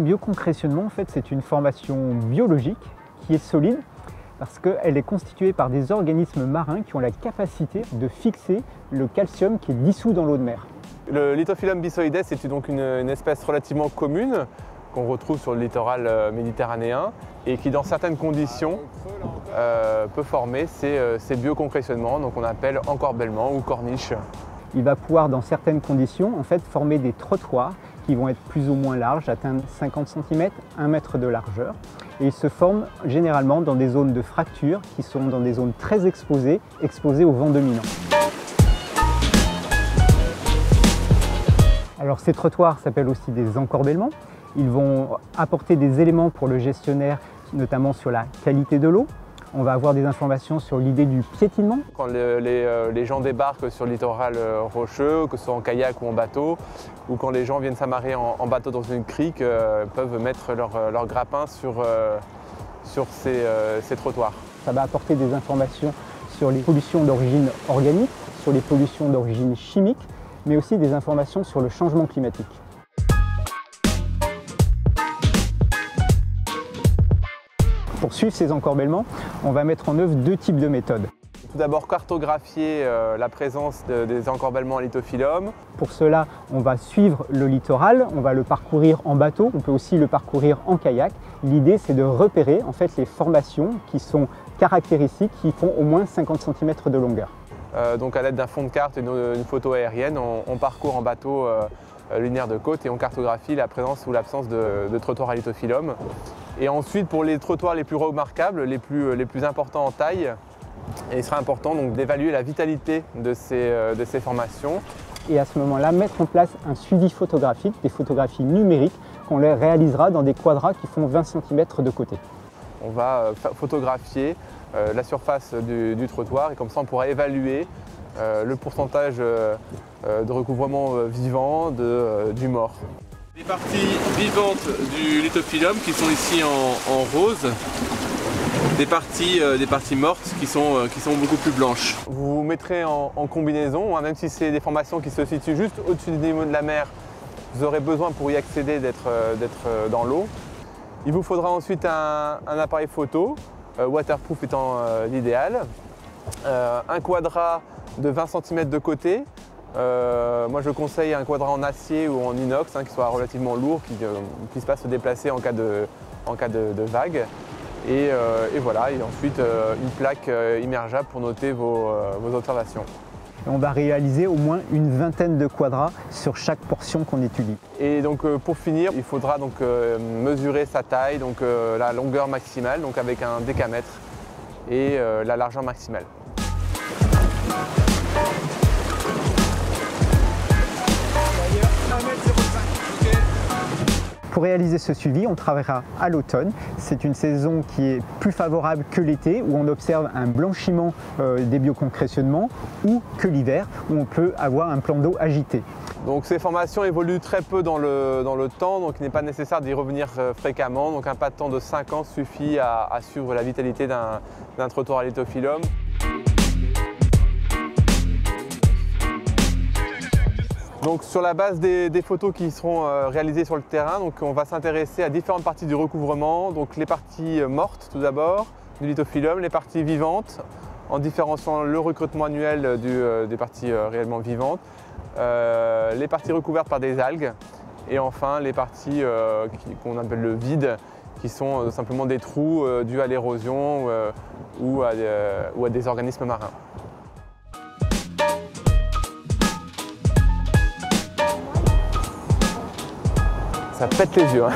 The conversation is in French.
bioconcrétionnement, en fait, c'est une formation biologique qui est solide parce qu'elle est constituée par des organismes marins qui ont la capacité de fixer le calcium qui est dissous dans l'eau de mer. Le Lithophyllum bissoides est donc une espèce relativement commune qu'on retrouve sur le littoral méditerranéen et qui, dans certaines conditions, peut former ces bioconcrétionnements, donc on appelle encorbellement ou corniche. Il va pouvoir, dans certaines conditions, en fait, former des trottoirs qui vont être plus ou moins larges, atteindre 50 cm, 1 mètre de largeur. Et ils se forment généralement dans des zones de fracture qui sont dans des zones très exposées au vent dominant. Alors ces trottoirs s'appellent aussi des encorbellements. Ils vont apporter des éléments pour le gestionnaire, notamment sur la qualité de l'eau. On va avoir des informations sur l'idée du piétinement. Quand les gens débarquent sur le littoral rocheux, que ce soit en kayak ou en bateau, ou quand les gens viennent s'amarrer en bateau dans une crique, peuvent mettre leur grappin sur ces trottoirs. Ça va apporter des informations sur les pollutions d'origine organique, sur les pollutions d'origine chimique, mais aussi des informations sur le changement climatique. Pour suivre ces encorbellements, on va mettre en œuvre 2 types de méthodes. Tout d'abord, cartographier la présence des encorbellements en lithophyllum. Pour cela, on va suivre le littoral, on va le parcourir en bateau, on peut aussi le parcourir en kayak. L'idée, c'est de repérer en fait, les formations qui sont caractéristiques, qui font au moins 50 cm de longueur. Donc à l'aide d'un fond de carte et une photo aérienne, on parcourt en bateau linéaire de côte et on cartographie la présence ou l'absence de trottoirs à lithophyllum. Et ensuite, pour les trottoirs les plus remarquables, les plus importants en taille, il sera important d'évaluer la vitalité de ces formations. Et à ce moment-là, mettre en place un suivi photographique, des photographies numériques qu'on les réalisera dans des quadras qui font 20 cm de côté. On va photographier la surface du trottoir et comme ça on pourra évaluer le pourcentage de recouvrement vivant du mort. Les parties vivantes du lithophyllum qui sont ici en rose, des parties mortes qui sont beaucoup plus blanches. Vous vous mettrez en combinaison, hein, même si c'est des formations qui se situent juste au-dessus du niveau de la mer, vous aurez besoin pour y accéder d'être dans l'eau. Il vous faudra ensuite un appareil photo, waterproof étant l'idéal, un quadrat de 20 cm de côté. Moi je conseille un quadrat en acier ou en inox qui soit relativement lourd, qui ne puisse pas se déplacer en cas de vague. Et voilà, et ensuite une plaque immergeable pour noter vos observations. On va réaliser au moins une vingtaine de quadrats sur chaque portion qu'on étudie. Et donc pour finir, il faudra donc mesurer sa taille, donc la longueur maximale, donc avec un décamètre et la largeur maximale. Pour réaliser ce suivi, on travaillera à l'automne. C'est une saison qui est plus favorable que l'été, où on observe un blanchiment des bioconcrétionnements, ou que l'hiver, où on peut avoir un plan d'eau agité. Donc ces formations évoluent très peu dans le temps, donc il n'est pas nécessaire d'y revenir fréquemment. Donc un pas de temps de 5 ans suffit à suivre la vitalité d'un trottoir à lithophyllum. Donc sur la base des photos qui seront réalisées sur le terrain, donc on va s'intéresser à différentes parties du recouvrement, donc les parties mortes tout d'abord du lithophyllum, les parties vivantes, en différenciant le recrutement annuel des parties réellement vivantes, les parties recouvertes par des algues et enfin les parties qu'on appelle le vide, qui sont simplement des trous dus à l'érosion ou à des organismes marins. Ça pète les yeux, hein.